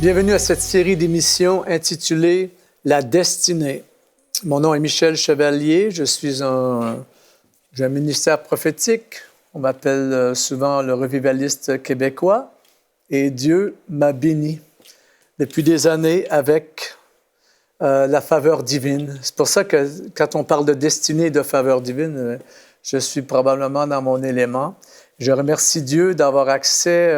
Bienvenue à cette série d'émissions intitulée « La destinée ». Mon nom est Michel Chevalier, j'ai un ministère prophétique. On m'appelle souvent le revivaliste québécois. Et Dieu m'a béni depuis des années avec la faveur divine. C'est pour ça que quand on parle de destinée et de faveur divine, je suis probablement dans mon élément. Je remercie Dieu d'avoir accès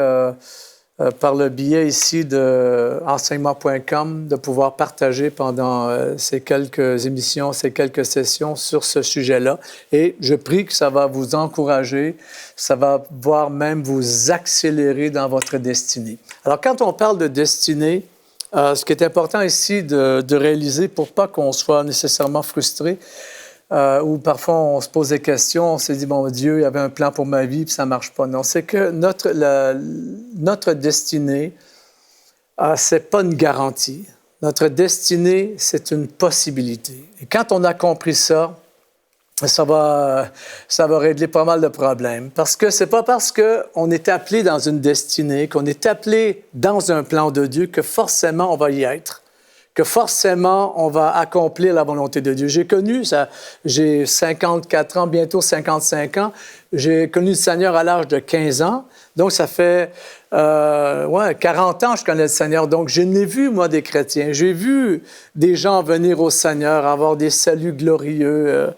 par le biais ici de enseignement.com, de pouvoir partager pendant ces quelques émissions, ces quelques sessions sur ce sujet-là. Et je prie que ça va vous encourager, ça va voire même vous accélérer dans votre destinée. Alors, quand on parle de destinée, ce qui est important ici de réaliser pour pas qu'on soit nécessairement frustré, ou parfois on se pose des questions, on se dit, bon, Dieu, il y avait un plan pour ma vie, puis ça ne marche pas. Non, c'est que notre destinée, ce n'est pas une garantie. Notre destinée, c'est une possibilité. Et quand on a compris ça, ça va régler pas mal de problèmes. Parce que ce n'est pas parce qu'on est appelé dans une destinée, qu'on est appelé dans un plan de Dieu, que forcément on va y être, que forcément, on va accomplir la volonté de Dieu. J'ai 54 ans, bientôt 55 ans. J'ai connu le Seigneur à l'âge de 15 ans. Donc, ça fait 40 ans que je connais le Seigneur. Donc, je n'ai vu, moi, des chrétiens. J'ai vu des gens venir au Seigneur, avoir des saluts glorieux.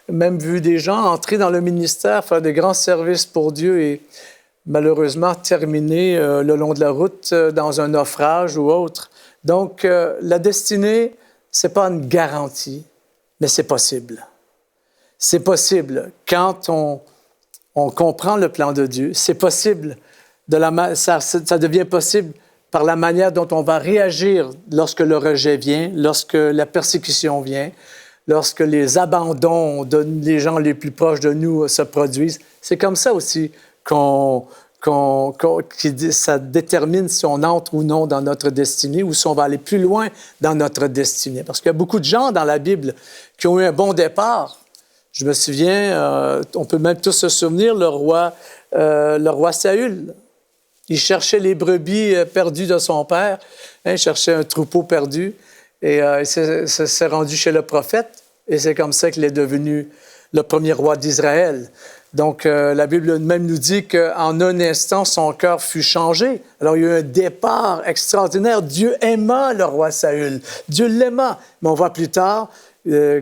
Même vu des gens entrer dans le ministère, faire de grands services pour Dieu et malheureusement terminer le long de la route dans un naufrage ou autre. Donc, la destinée, ce n'est pas une garantie, mais c'est possible. C'est possible quand on comprend le plan de Dieu. C'est possible, ça devient possible par la manière dont on va réagir lorsque le rejet vient, lorsque la persécution vient, lorsque les abandons des gens les plus proches de nous se produisent. C'est comme ça aussi ça détermine si on entre ou non dans notre destinée ou si on va aller plus loin dans notre destinée. Parce qu'il y a beaucoup de gens dans la Bible qui ont eu un bon départ. Je me souviens, on peut même tous se souvenir, le roi Saül. Il cherchait les brebis perdues de son père. Il cherchait un troupeau perdu. Et il s'est rendu chez le prophète. Et c'est comme ça qu'il est devenu le premier roi d'Israël. Donc, la Bible même nous dit qu'en un instant, son cœur fut changé. Alors, il y a eu un départ extraordinaire. Dieu aima le roi Saül. Dieu l'aima. Mais on voit plus tard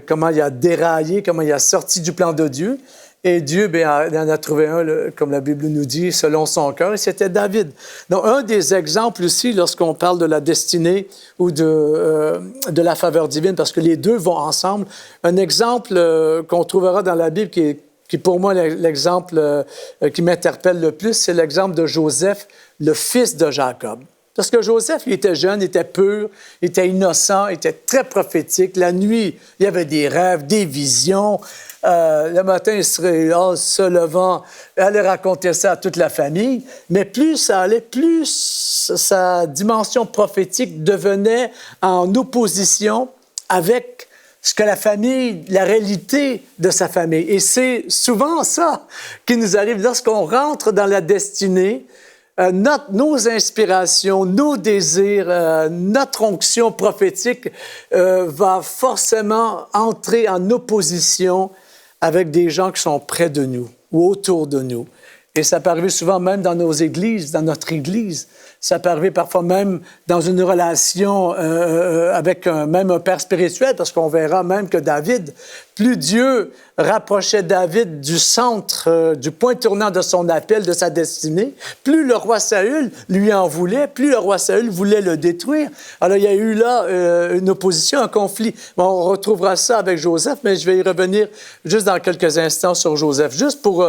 comment il a déraillé, comment il a sorti du plan de Dieu. Et Dieu, il en a trouvé un, comme la Bible nous dit, selon son cœur, et c'était David. Donc, un des exemples aussi, lorsqu'on parle de la destinée ou de la faveur divine, parce que les deux vont ensemble, un exemple qu'on trouvera dans la Bible qui pour moi, l'exemple qui m'interpelle le plus, c'est l'exemple de Joseph, le fils de Jacob. Parce que Joseph, il était jeune, il était pur, il était innocent, il était très prophétique. La nuit, il y avait des rêves, des visions. Le matin, il serait se levant, il allait raconter ça à toute la famille. Mais plus ça allait, plus sa dimension prophétique devenait en opposition avec ce que la réalité de sa famille. Et c'est souvent ça qui nous arrive lorsqu'on rentre dans la destinée. Nos inspirations, nos désirs, notre onction prophétique va forcément entrer en opposition avec des gens qui sont près de nous ou autour de nous. Et ça peut arriver souvent même dans nos églises, dans notre église. Ça peut arriver parfois même dans une relation avec même un père spirituel, parce qu'on verra même que David, plus Dieu rapprochait David du centre, du point tournant de son appel, de sa destinée, plus le roi Saül lui en voulait, plus le roi Saül voulait le détruire. Alors, il y a eu là une opposition, un conflit. Bon, on retrouvera ça avec Joseph, mais je vais y revenir juste dans quelques instants sur Joseph, juste pour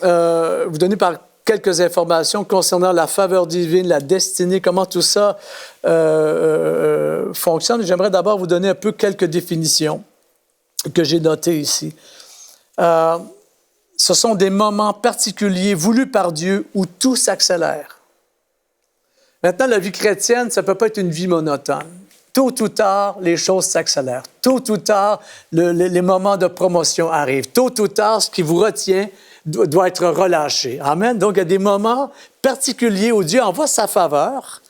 vous donner par quelques informations concernant la faveur divine, la destinée, comment tout ça fonctionne. J'aimerais d'abord vous donner un peu quelques définitions que j'ai notées ici. Ce sont des moments particuliers voulus par Dieu où tout s'accélère. Maintenant, la vie chrétienne, ça ne peut pas être une vie monotone. Tôt ou tard, les choses s'accélèrent. Tôt ou tard, les moments de promotion arrivent. Tôt ou tard, ce qui vous retient doit être relâché. Amen. Donc, il y a des moments particuliers où Dieu envoie sa faveur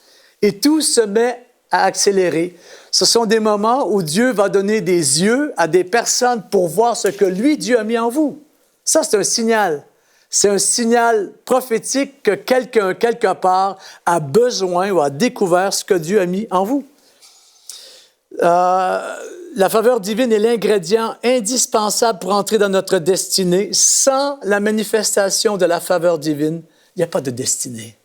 et tout se met à accélérer. Ce sont des moments où Dieu va donner des yeux à des personnes pour voir ce que lui, Dieu, a mis en vous. Ça, c'est un signal. C'est un signal prophétique que quelqu'un, quelque part, a besoin ou a découvert ce que Dieu a mis en vous. La faveur divine est l'ingrédient indispensable pour entrer dans notre destinée. Sans la manifestation de la faveur divine, il n'y a pas de destinée.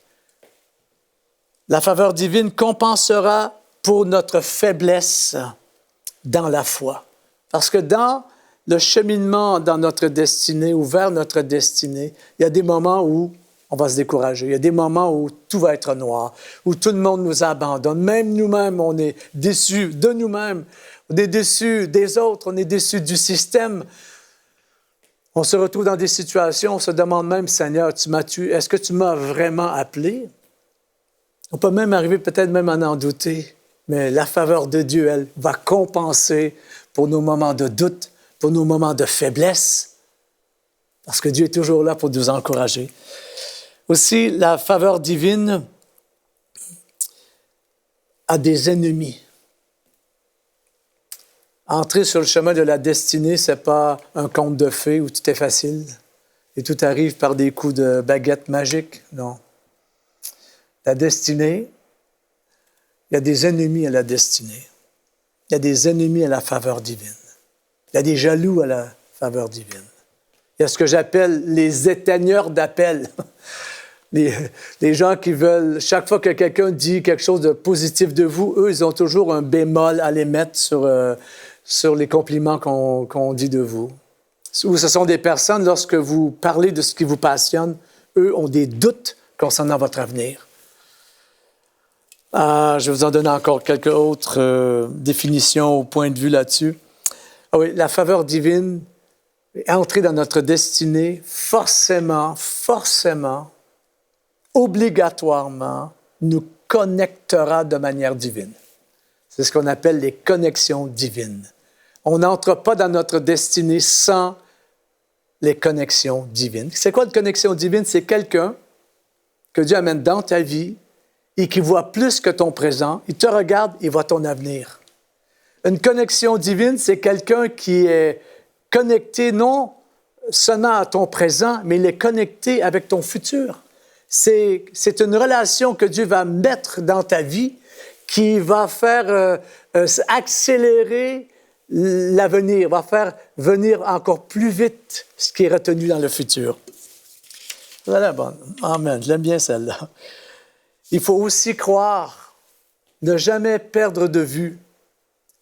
La faveur divine compensera pour notre faiblesse dans la foi. Parce que dans le cheminement dans notre destinée ou vers notre destinée, il y a des moments où on va se décourager. Il y a des moments où tout va être noir, où tout le monde nous abandonne. Même nous-mêmes, on est déçus de nous-mêmes. On est déçus des autres, on est déçus du système. On se retrouve dans des situations, on se demande même, Seigneur, est-ce que tu m'as vraiment appelé? On peut même arriver peut-être même à en douter, mais la faveur de Dieu, elle, va compenser pour nos moments de doute, pour nos moments de faiblesse, parce que Dieu est toujours là pour nous encourager. Aussi, la faveur divine a des ennemis. Entrer sur le chemin de la destinée, ce n'est pas un conte de fées où tout est facile et tout arrive par des coups de baguette magique. Non. La destinée, il y a des ennemis à la destinée. Il y a des ennemis à la faveur divine. Il y a des jaloux à la faveur divine. Il y a ce que j'appelle les éteigneurs d'appel. Les gens qui veulent, chaque fois que quelqu'un dit quelque chose de positif de vous, eux, ils ont toujours un bémol à les mettre sur les compliments qu'on dit de vous. Ou ce sont des personnes, lorsque vous parlez de ce qui vous passionne, eux ont des doutes concernant votre avenir. Je vais vous en donner encore quelques autres définitions ou points de vue là-dessus. Ah oui, la faveur divine, entrer dans notre destinée, forcément, obligatoirement, nous connectera de manière divine. C'est ce qu'on appelle les connexions divines. On n'entre pas dans notre destinée sans les connexions divines. C'est quoi une connexion divine? C'est quelqu'un que Dieu amène dans ta vie et qui voit plus que ton présent. Il te regarde, il voit ton avenir. Une connexion divine, c'est quelqu'un qui est connecté non seulement à ton présent, mais il est connecté avec ton futur. C'est une relation que Dieu va mettre dans ta vie qui va faire accélérer l'avenir, va faire venir encore plus vite ce qui est retenu dans le futur. Voilà, bon. Amen. Je l'aime bien celle-là. Il faut aussi croire, ne jamais perdre de vue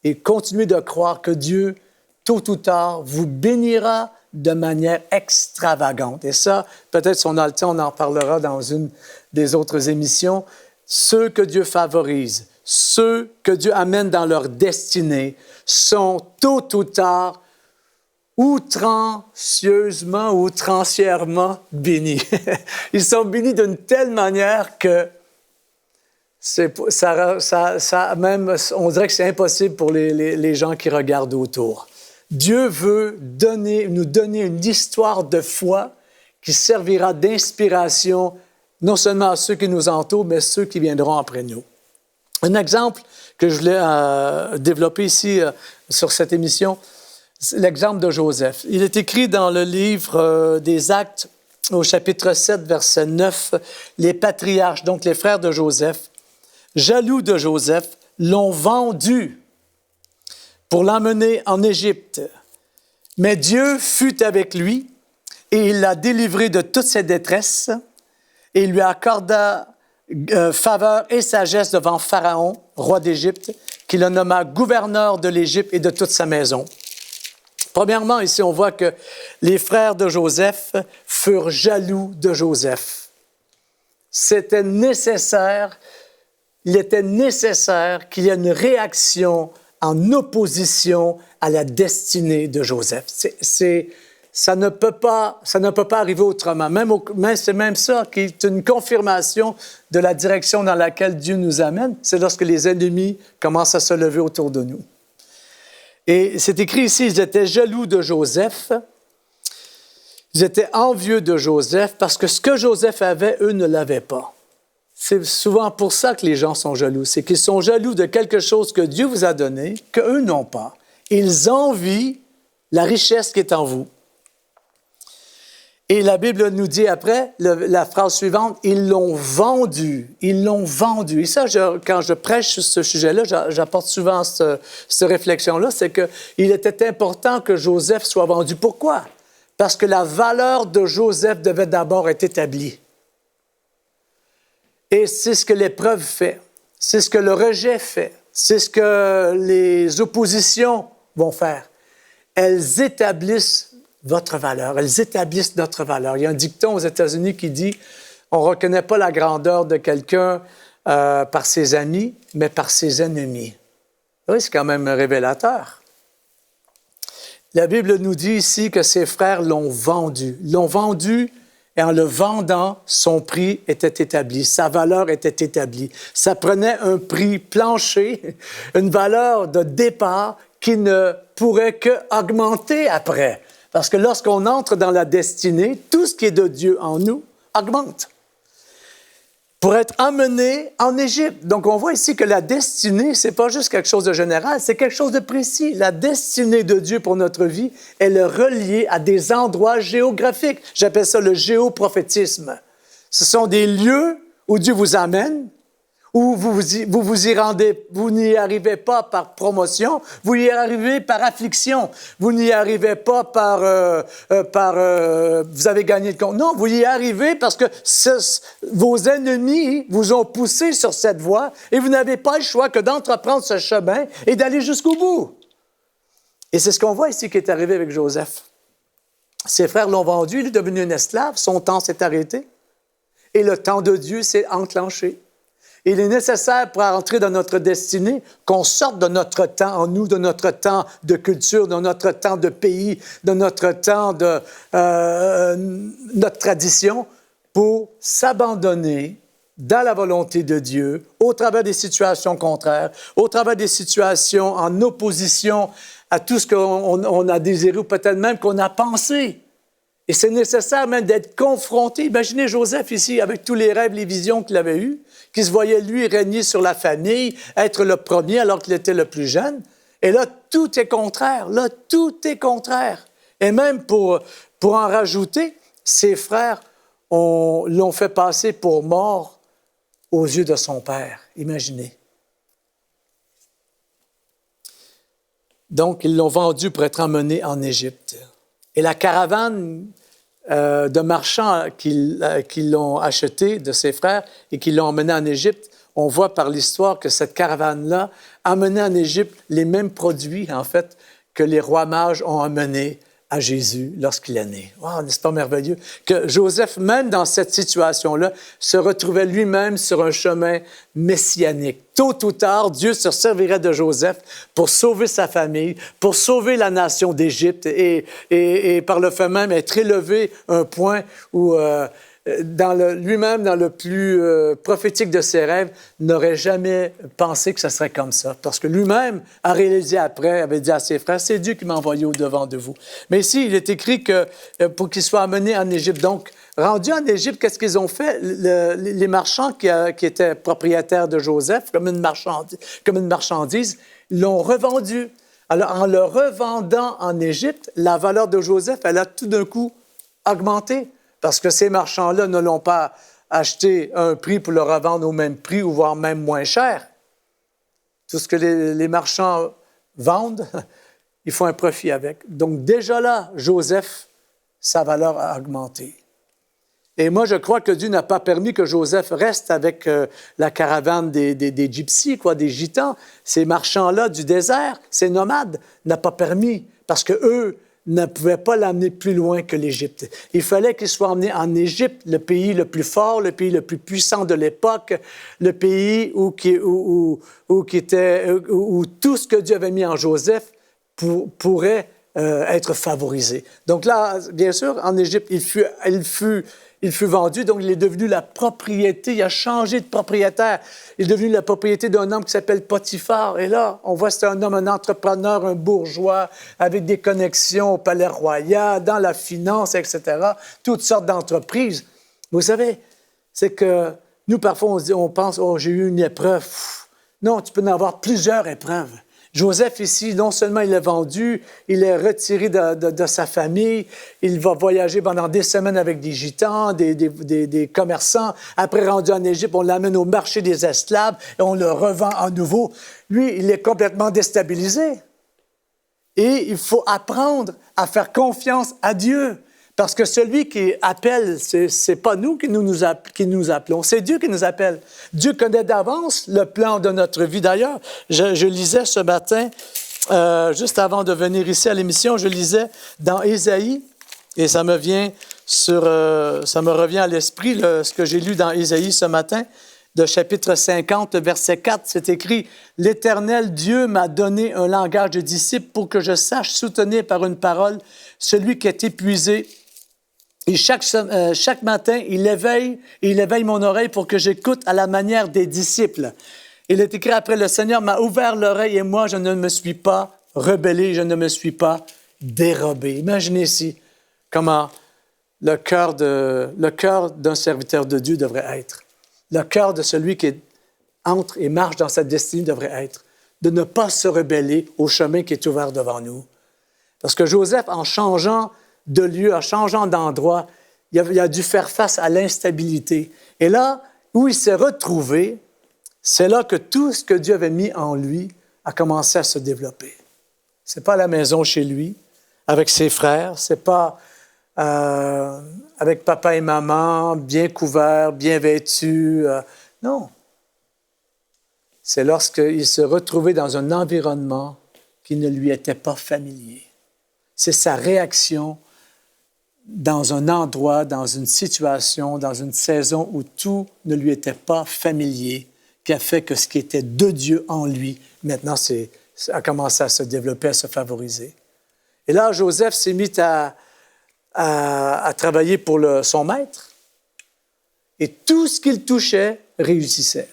et continuer de croire que Dieu, tôt ou tard, vous bénira de manière extravagante. Et ça, peut-être si on a le temps, on en parlera dans une des autres émissions. Ceux que Dieu favorise, ceux que Dieu amène dans leur destinée sont tôt ou tard outrancièrement bénis. Ils sont bénis d'une telle manière que même, on dirait que c'est impossible pour les gens qui regardent autour. Dieu veut nous donner une histoire de foi qui servira d'inspiration non seulement à ceux qui nous entourent, mais à ceux qui viendront après nous. Un exemple que je voulais développer ici sur cette émission, c'est l'exemple de Joseph. Il est écrit dans le livre des Actes, au chapitre 7, verset 9, les patriarches, donc les frères de Joseph, jaloux de Joseph, l'ont vendu pour l'emmener en Égypte. Mais Dieu fut avec lui et il l'a délivré de toute ses détresses et il lui accorda faveur et sagesse devant Pharaon, roi d'Égypte, qui le nomma gouverneur de l'Égypte et de toute sa maison. Premièrement, ici, on voit que les frères de Joseph furent jaloux de Joseph. C'était nécessaire, il était nécessaire qu'il y ait une réaction en opposition à la destinée de Joseph. Ça ne peut pas arriver autrement. C'est même ça qui est une confirmation de la direction dans laquelle Dieu nous amène. C'est lorsque les ennemis commencent à se lever autour de nous. Et c'est écrit ici, ils étaient jaloux de Joseph. Ils étaient envieux de Joseph parce que ce que Joseph avait, eux ne l'avaient pas. C'est souvent pour ça que les gens sont jaloux. C'est qu'ils sont jaloux de quelque chose que Dieu vous a donné, qu'eux n'ont pas. Ils envient la richesse qui est en vous. Et la Bible nous dit après, la phrase suivante, « Ils l'ont vendu. » Ils l'ont vendu. Et ça, quand je prêche sur ce sujet-là, j'apporte souvent cette réflexion-là, c'est qu'il était important que Joseph soit vendu. Pourquoi? Parce que la valeur de Joseph devait d'abord être établie. Et c'est ce que l'épreuve fait. C'est ce que le rejet fait. C'est ce que les oppositions vont faire. Elles établissent votre valeur. Elles établissent notre valeur. Il y a un dicton aux États-Unis qui dit « On ne reconnaît pas la grandeur de quelqu'un par ses amis, mais par ses ennemis. » Oui, c'est quand même révélateur. La Bible nous dit ici que ses frères l'ont vendu. L'ont vendu et en le vendant, son prix était établi. Sa valeur était établie. Ça prenait un prix plancher, une valeur de départ qui ne pourrait qu'augmenter après. Parce que lorsqu'on entre dans la destinée, tout ce qui est de Dieu en nous augmente. Pour être emmené en Égypte. Donc, on voit ici que la destinée, c'est pas juste quelque chose de général, c'est quelque chose de précis. La destinée de Dieu pour notre vie, elle est reliée à des endroits géographiques. J'appelle ça le géoprophétisme. Ce sont des lieux où Dieu vous amène, où vous y rendez, vous n'y arrivez pas par promotion, vous y arrivez par affliction. Vous n'y arrivez pas par vous avez gagné le compte. Non, vous y arrivez parce que vos ennemis vous ont poussé sur cette voie et vous n'avez pas le choix que d'entreprendre ce chemin et d'aller jusqu'au bout. Et c'est ce qu'on voit ici qui est arrivé avec Joseph. Ses frères l'ont vendu, il est devenu un esclave, son temps s'est arrêté et le temps de Dieu s'est enclenché. Il est nécessaire pour entrer dans notre destinée qu'on sorte de notre temps en nous, de notre temps de culture, de notre temps de pays, de notre temps de notre tradition, pour s'abandonner dans la volonté de Dieu, au travers des situations contraires, au travers des situations en opposition à tout ce qu'on a désiré ou peut-être même qu'on a pensé. Et c'est nécessaire même d'être confronté. Imaginez Joseph ici, avec tous les rêves, les visions qu'il avait eues, qui se voyait, lui, régner sur la famille, être le premier alors qu'il était le plus jeune. Et là, tout est contraire. Là, tout est contraire. Et même pour en rajouter, ses frères l'ont fait passer pour mort aux yeux de son père. Imaginez. Donc, ils l'ont vendu pour être emmené en Égypte. Et la caravane de marchands qui l'ont acheté de ses frères et qui l'ont emmené en Égypte, on voit par l'histoire que cette caravane-là amenait en Égypte les mêmes produits, en fait, que les rois mages ont amenés à Jésus lorsqu'il est né. Wow, n'est-ce pas merveilleux? Que Joseph, même dans cette situation-là, se retrouvait lui-même sur un chemin messianique. Tôt ou tard, Dieu se servirait de Joseph pour sauver sa famille, pour sauver la nation d'Égypte et par le fait même être élevé à un point où lui-même, dans le plus prophétique de ses rêves, n'aurait jamais pensé que ce serait comme ça. Parce que lui-même a réalisé après, avait dit à ses frères, c'est Dieu qui m'a envoyé au-devant de vous. Mais ici, il est écrit que pour qu'il soit amené en Égypte. Donc, rendu en Égypte, qu'est-ce qu'ils ont fait? Les marchands qui étaient propriétaires de Joseph, comme une marchandise, l'ont revendu. Alors, en le revendant en Égypte, la valeur de Joseph, elle a tout d'un coup augmenté. Parce que ces marchands-là ne l'ont pas acheté à un prix pour le revendre au même prix ou voire même moins cher. Tout ce que les marchands vendent, ils font un profit avec. Donc déjà là, Joseph, sa valeur a augmenté. Et moi, je crois que Dieu n'a pas permis que Joseph reste avec la caravane des gypsies, des gitans. Ces marchands-là du désert, ces nomades, n'a pas permis parce qu'eux ne pouvaient pas l'amener plus loin que l'Égypte. Il fallait qu'il soit emmené en Égypte, le pays le plus fort, le pays le plus puissant de l'époque, le pays où tout ce que Dieu avait mis en Joseph pourrait être favorisé. Donc là, bien sûr, en Égypte, il fut vendu, donc il est devenu la propriété, il a changé de propriétaire. Il est devenu la propriété d'un homme qui s'appelle Potiphar. Et là, on voit que c'est un homme, un entrepreneur, un bourgeois, avec des connexions au palais royal, dans la finance, etc., toutes sortes d'entreprises. Vous savez, c'est que Nous, parfois, on pense, oh, j'ai eu une épreuve. Non, tu peux en avoir plusieurs épreuves. Joseph, ici, non seulement il est vendu, il est retiré de sa famille, il va voyager pendant des semaines avec des gitans, des commerçants. Après, rendu en Égypte, on l'amène au marché des esclaves et on le revend à nouveau. Lui, il est complètement déstabilisé. Et il faut apprendre à faire confiance à Dieu. Parce que celui qui appelle, c'est pas nous qui nous appelons, c'est Dieu qui nous appelle. Dieu connaît d'avance le plan de notre vie. D'ailleurs, je lisais ce matin, juste avant de venir ici à l'émission, je lisais dans Ésaïe, et ça me revient à l'esprit, ce que j'ai lu dans Ésaïe ce matin, de chapitre 50, verset 4, c'est écrit « L'Éternel Dieu m'a donné un langage de disciple pour que je sache soutenir par une parole celui qui est épuisé. Et chaque matin, il éveille mon oreille pour que j'écoute à la manière des disciples. » Il est écrit après « Le Seigneur m'a ouvert l'oreille et moi, je ne me suis pas rebellé, je ne me suis pas dérobé. » Imaginez ici comment le cœur d'un serviteur de Dieu devrait être. Le cœur de celui qui entre et marche dans sa destinée devrait être de ne pas se rebeller au chemin qui est ouvert devant nous. Parce que Joseph, en changeant de lieu, en changeant d'endroit, il a dû faire face à l'instabilité. Et là où il s'est retrouvé, c'est là que tout ce que Dieu avait mis en lui a commencé à se développer. Ce n'est pas à la maison chez lui, avec ses frères, ce n'est pas avec papa et maman, bien couverts, bien vêtus. Non. C'est lorsqu'il se retrouvait dans un environnement qui ne lui était pas familier. C'est sa réaction dans un endroit, dans une situation, dans une saison où tout ne lui était pas familier, qui a fait que ce qui était de Dieu en lui, maintenant, a commencé à se développer, à se favoriser. Et là, Joseph s'est mis à travailler pour son maître, et tout ce qu'il touchait réussissait.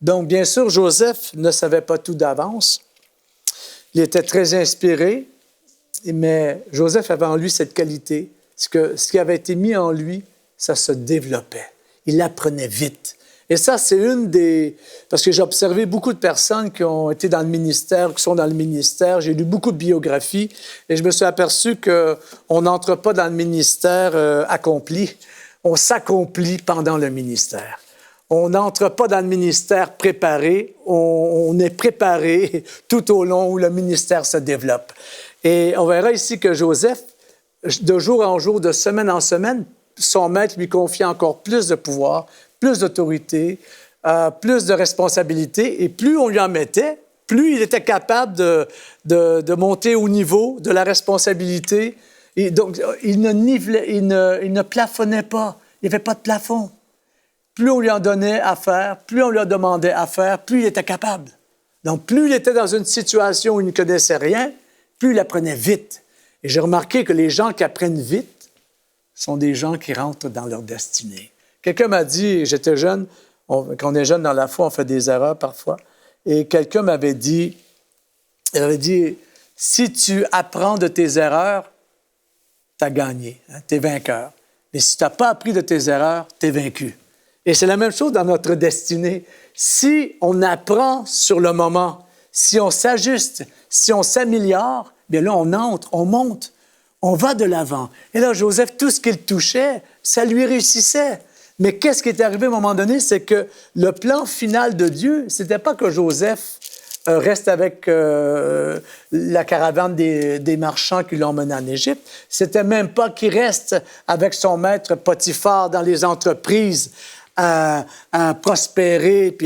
Donc, bien sûr, Joseph ne savait pas tout d'avance. Il était très inspiré, mais Joseph avait en lui cette qualité, ce qui avait été mis en lui, ça se développait. Il apprenait vite. Et ça, c'est parce que j'ai observé beaucoup de personnes qui ont été dans le ministère, qui sont dans le ministère. J'ai lu beaucoup de biographies et je me suis aperçu qu'on n'entre pas dans le ministère accompli. On s'accomplit pendant le ministère. On n'entre pas dans le ministère préparé. On est préparé tout au long où le ministère se développe. Et on verra ici que Joseph, de jour en jour, de semaine en semaine, son maître lui confiait encore plus de pouvoir, plus d'autorité, plus de responsabilité. Et plus on lui en mettait, plus il était capable de monter au niveau de la responsabilité. Et donc, il ne plafonnait pas. Il n'y avait pas de plafond. Plus on lui en donnait à faire, plus on lui en demandait à faire, plus il était capable. Donc, plus il était dans une situation où il ne connaissait rien, plus il apprenait vite. Et j'ai remarqué que les gens qui apprennent vite sont des gens qui rentrent dans leur destinée. Quelqu'un m'a dit, j'étais jeune, quand on est jeune dans la foi, on fait des erreurs parfois, et quelqu'un m'avait dit, si tu apprends de tes erreurs, tu as gagné, hein, tu es vainqueur. Mais si tu n'as pas appris de tes erreurs, tu es vaincu. Et c'est la même chose dans notre destinée. Si on apprend sur le moment, si on s'ajuste, si on s'améliore, bien là, on entre, on monte, on va de l'avant. Et là, Joseph, tout ce qu'il touchait, ça lui réussissait. Mais qu'est-ce qui est arrivé à un moment donné? C'est que le plan final de Dieu, c'était pas que Joseph reste avec la caravane des marchands qui l'ont mené en Égypte. C'était même pas qu'il reste avec son maître Potiphar dans les entreprises à prospérer.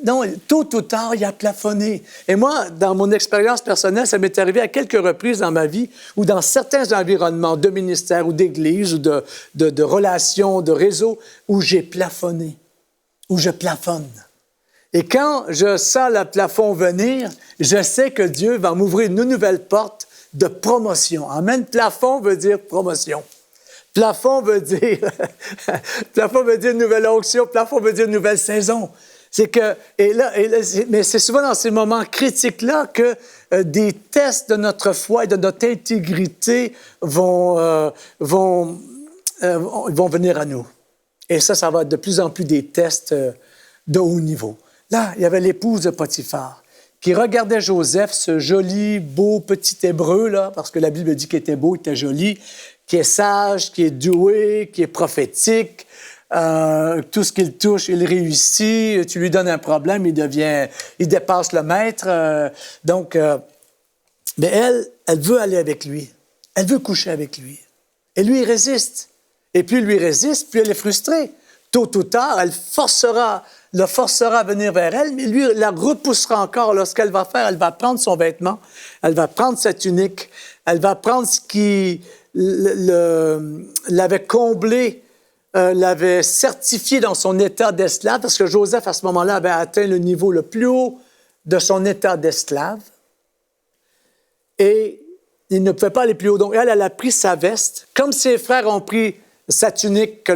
Non, tôt ou tard, il a plafonné. Et moi, dans mon expérience personnelle, ça m'est arrivé à quelques reprises dans ma vie où dans certains environnements de ministère ou d'église ou de relations, de réseaux, où j'ai plafonné, où je plafonne. Et quand je sens le plafond venir, je sais que Dieu va m'ouvrir une nouvelle porte de promotion. Amen. Plafond veut dire promotion. Plafond veut dire nouvelle onction. Plafond veut dire nouvelle saison. Mais c'est souvent dans ces moments critiques-là que des tests de notre foi et de notre intégrité vont venir à nous. Et ça va être de plus en plus des tests de haut niveau. Là, il y avait l'épouse de Potiphar qui regardait Joseph, ce joli, beau petit Hébreu, là, parce que la Bible dit qu'il était beau, il était joli, qui est sage, qui est doué, qui est prophétique. Tout ce qu'il touche, il réussit. Tu lui donnes un problème, il dépasse le maître. Mais elle veut aller avec lui. Elle veut coucher avec lui. Et lui, il résiste. Et plus il lui résiste, plus elle est frustrée. Tôt ou tard, le forcera à venir vers elle, mais lui la repoussera encore. Alors, ce qu'elle va faire, elle va prendre son vêtement, elle va prendre sa tunique, elle va prendre ce qui l'avait comblé, l'avait certifié dans son état d'esclave, parce que Joseph, à ce moment-là, avait atteint le niveau le plus haut de son état d'esclave. Et il ne pouvait pas aller plus haut. Donc, elle a pris sa veste, comme ses frères ont pris sa tunique que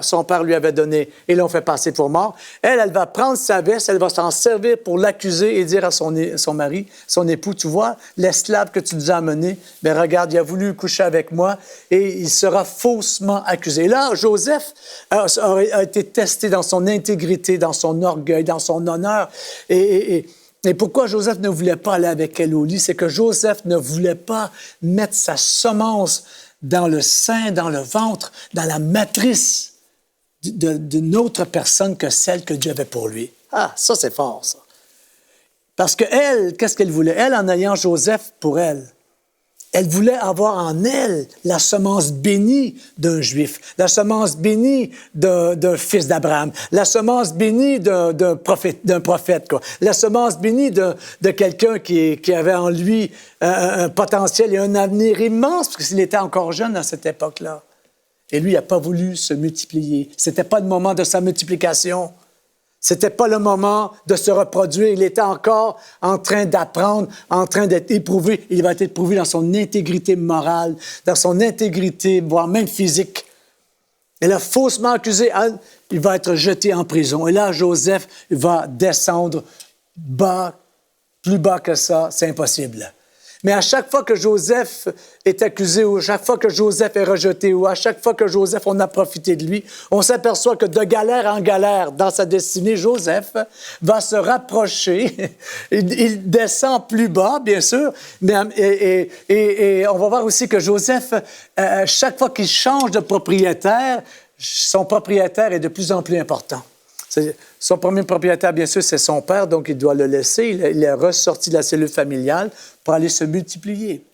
son père lui avait donnée et l'ont fait passer pour mort. Elle va prendre sa veste, elle va s'en servir pour l'accuser et dire à son mari, son époux, tu vois, l'esclave que tu nous as amené, bien regarde, il a voulu coucher avec moi et il sera faussement accusé. Et là, Joseph a été testé dans son intégrité, dans son orgueil, dans son honneur. Et pourquoi Joseph ne voulait pas aller avec elle au lit? C'est que Joseph ne voulait pas mettre sa semence dans le sein, dans le ventre, dans la matrice d'une autre personne que celle que Dieu avait pour lui. Ah, ça, c'est fort, ça. Parce qu'elle, qu'est-ce qu'elle voulait? Elle, en ayant Joseph pour elle voulait avoir en elle la semence bénie d'un Juif, la semence bénie d'un fils d'Abraham, la semence bénie d'un prophète, quoi. La semence bénie de quelqu'un qui avait en lui un potentiel et un avenir immense, parce qu'il était encore jeune à cette époque-là. Et lui, il n'a pas voulu se multiplier. C'était pas le moment de sa multiplication. C'était pas le moment de se reproduire. Il était encore en train d'apprendre, en train d'être éprouvé. Il va être éprouvé dans son intégrité morale, dans son intégrité, voire même physique. Et là, faussement accusé, il va être jeté en prison. Et là, Joseph va descendre bas, plus bas que ça, c'est impossible. Mais à chaque fois que Joseph est accusé, ou à chaque fois que Joseph est rejeté, ou à chaque fois que Joseph, on a profité de lui, on s'aperçoit que de galère en galère, dans sa destinée, Joseph va se rapprocher. Il descend plus bas, bien sûr, mais, et on va voir aussi que Joseph, chaque fois qu'il change de propriétaire, son propriétaire est de plus en plus important. Son premier propriétaire, bien sûr, c'est son père, donc il doit le laisser. Il est ressorti de la cellule familiale pour aller se multiplier.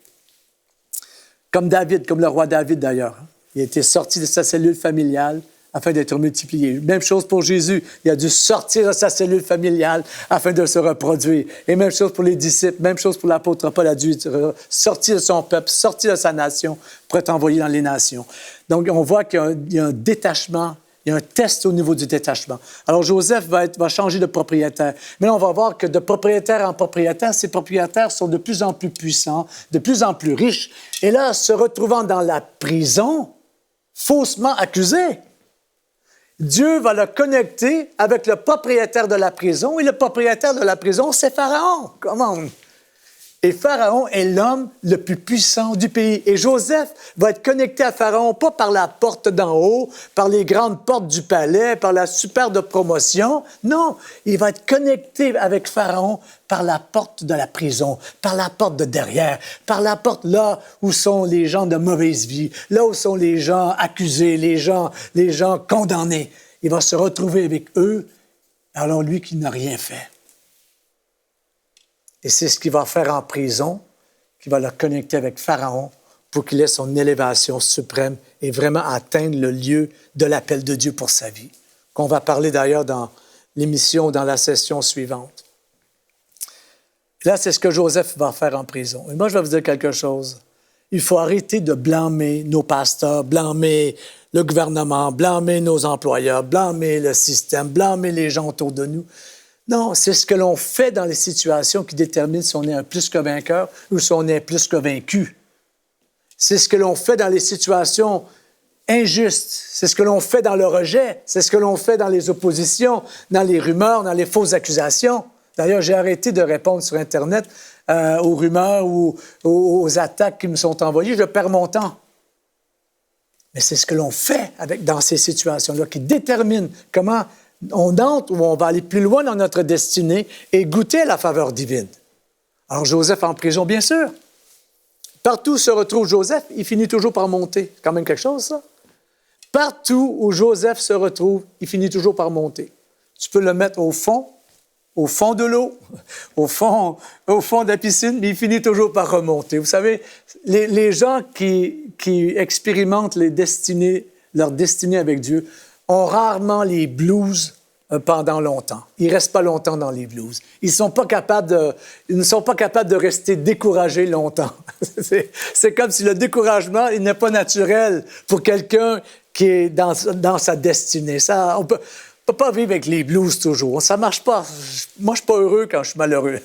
Comme David, comme le roi David d'ailleurs. Il a été sorti de sa cellule familiale afin d'être multiplié. Même chose pour Jésus. Il a dû sortir de sa cellule familiale afin de se reproduire. Et même chose pour les disciples, même chose pour l'apôtre Paul. Il a dû sortir de son peuple, sortir de sa nation pour être envoyé dans les nations. Donc, on voit qu'il y a un détachement. Il y a un test au niveau du détachement. Alors, Joseph va changer de propriétaire. Mais là, on va voir que de propriétaire en propriétaire, ces propriétaires sont de plus en plus puissants, de plus en plus riches. Et là, se retrouvant dans la prison, faussement accusé, Dieu va le connecter avec le propriétaire de la prison. Et le propriétaire de la prison, c'est Pharaon. Comment? Et Pharaon est l'homme le plus puissant du pays. Et Joseph va être connecté à Pharaon, pas par la porte d'en haut, par les grandes portes du palais, par la superbe promotion. Non, il va être connecté avec Pharaon par la porte de la prison, par la porte de derrière, par la porte là où sont les gens de mauvaise vie, là où sont les gens accusés, les gens condamnés. Il va se retrouver avec eux, alors lui qui n'a rien fait. Et c'est ce qu'il va faire en prison, qui va le connecter avec Pharaon pour qu'il ait son élévation suprême et vraiment atteindre le lieu de l'appel de Dieu pour sa vie, qu'on va parler d'ailleurs dans l'émission, dans la session suivante. Là, c'est ce que Joseph va faire en prison. Et moi, je vais vous dire quelque chose. Il faut arrêter de blâmer nos pasteurs, blâmer le gouvernement, blâmer nos employeurs, blâmer le système, blâmer les gens autour de nous. Non, c'est ce que l'on fait dans les situations qui détermine si on est un plus que vainqueur ou si on est plus que vaincu. C'est ce que l'on fait dans les situations injustes. C'est ce que l'on fait dans le rejet. C'est ce que l'on fait dans les oppositions, dans les rumeurs, dans les fausses accusations. D'ailleurs, j'ai arrêté de répondre sur Internet aux rumeurs ou aux attaques qui me sont envoyées. Je perds mon temps. Mais c'est ce que l'on fait dans ces situations-là qui détermine comment on entre ou on va aller plus loin dans notre destinée et goûter à la faveur divine. Alors, Joseph en prison, bien sûr. Partout où se retrouve Joseph, il finit toujours par monter. C'est quand même quelque chose, ça. Partout où Joseph se retrouve, il finit toujours par monter. Tu peux le mettre au fond de l'eau, au fond de la piscine, mais il finit toujours par remonter. Vous savez, les gens qui expérimentent leur destinée avec Dieu ont rarement les blues pendant longtemps. Ils ne restent pas longtemps dans les blues. Ils ne sont pas capables de rester découragés longtemps. C'est comme si le découragement, il n'est pas naturel pour quelqu'un qui est dans sa destinée. On ne peut pas vivre avec les blues toujours. Ça ne marche pas. Moi, je ne suis pas heureux quand je suis malheureux.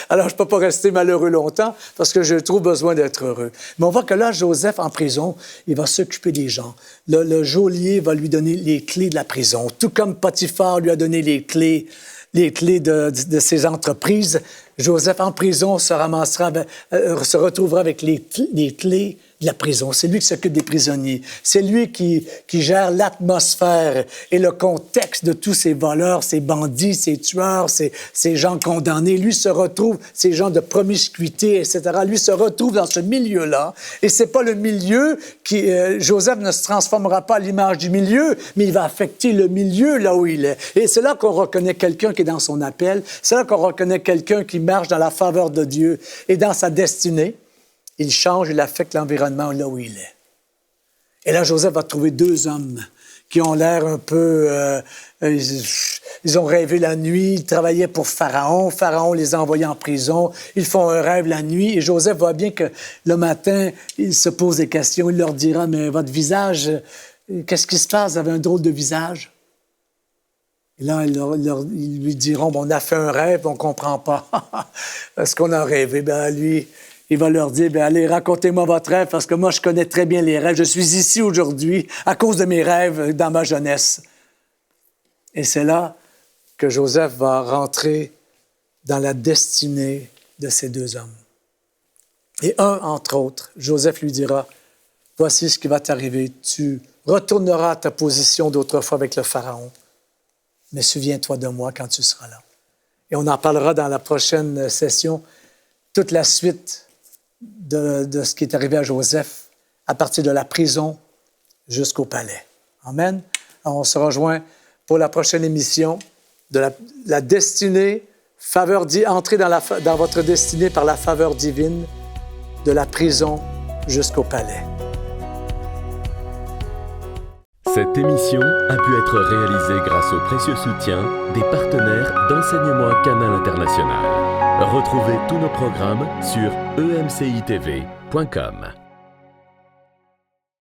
Alors, je ne peux pas rester malheureux longtemps parce que j'ai trop besoin d'être heureux. Mais on voit que là, Joseph, en prison, il va s'occuper des gens. Le geôlier va lui donner les clés de la prison, tout comme Potiphar lui a donné les clés de ses entreprises. Joseph, en prison, se retrouvera avec les clés de la prison. C'est lui qui s'occupe des prisonniers. C'est lui qui gère l'atmosphère et le contexte de tous ces voleurs, ces bandits, ces tueurs, ces gens condamnés. Lui se retrouve, ces gens de promiscuité, etc. Lui se retrouve dans ce milieu-là. Et c'est pas le milieu qui... Joseph ne se transformera pas à l'image du milieu, mais il va affecter le milieu là où il est. Et c'est là qu'on reconnaît quelqu'un qui est dans son appel. C'est là qu'on reconnaît quelqu'un qui marche dans la faveur de Dieu et dans sa destinée. Il change, il affecte l'environnement là où il est. Et là, Joseph va trouver deux hommes qui ont l'air un peu... ils ont rêvé la nuit, ils travaillaient pour Pharaon. Pharaon les a envoyés en prison. Ils font un rêve la nuit. Et Joseph voit bien que le matin, il se pose des questions. Il leur dira, mais votre visage, qu'est-ce qui se passe? Vous avez un drôle de visage. Et là, ils lui diront, on a fait un rêve, on ne comprend pas. Est-ce qu'on a rêvé? Lui... Il va leur dire, allez, racontez-moi votre rêve, parce que moi, je connais très bien les rêves. Je suis ici aujourd'hui à cause de mes rêves dans ma jeunesse. Et c'est là que Joseph va rentrer dans la destinée de ces deux hommes. Et entre autres, Joseph lui dira, voici ce qui va t'arriver. Tu retourneras à ta position d'autrefois avec le Pharaon, mais souviens-toi de moi quand tu seras là. Et on en parlera dans la prochaine session, toute la suite de ce qui est arrivé à Joseph, à partir de la prison jusqu'au palais. Amen. Alors, on se rejoint pour la prochaine émission de la destinée, entrer dans votre destinée par la faveur divine, de la prison jusqu'au palais. Cette émission a pu être réalisée grâce au précieux soutien des partenaires d'Enseignement Canal International. Retrouvez tous nos programmes sur emcitv.com.